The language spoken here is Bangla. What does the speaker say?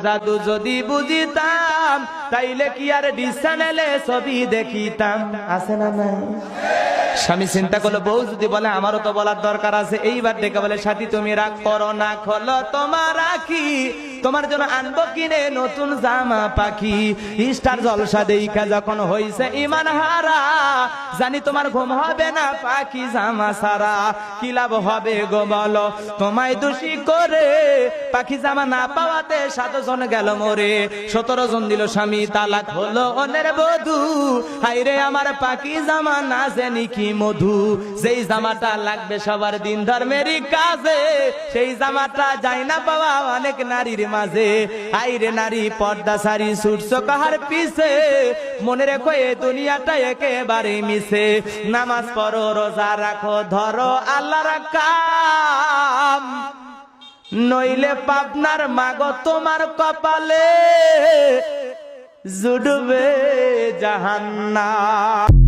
জাদু যদি বুঝিতাম তাইলে কি আর ডিশ চ্যানেলে ছবি দেখিতাম। আছে না নাই? স্বামী চিন্তা করলো, বউ যদি বলে আমারও তো বলার দরকার আছে। এইবার ডেকে বলে, সাথী তুমি রাগ করো না, খোলো তোমার রাখি, তোমার জন্য আনবো কিনে নতুন জামা পাখি। স্টার জলসা দেখা যখন হইছে ইমান হারা, জানি তোমার ঘুম হবে না পাখি জামা সারা। কি লাভ হবে গো বলো তোমায় দোষী করে, পাখি জামা না পাওয়াতে 7 জন গেল মরে। 17 জন দিল স্বামী তালাক, হলো অন্যের বধূ। হাইরে আমার পাখি জামা না জানি কি মধু। যেই জামাটা লাগবে সবার দিন ধর্মেরই কাজে, সেই জামাটা যায় না পাওয়া অনেক নারীর মাঝে। আইরে নারী পর্দা সারি ছুটছো কাহার পিছে, মনে রেখো এ দুনিয়াটা একেবারে মিছে। নামাজ পড়ো, রোজা রাখো, ধরো আল্লাহর কাম, নইলে পাবনার মাগো তোমার কপালে জুড়বে জাহান্নাম।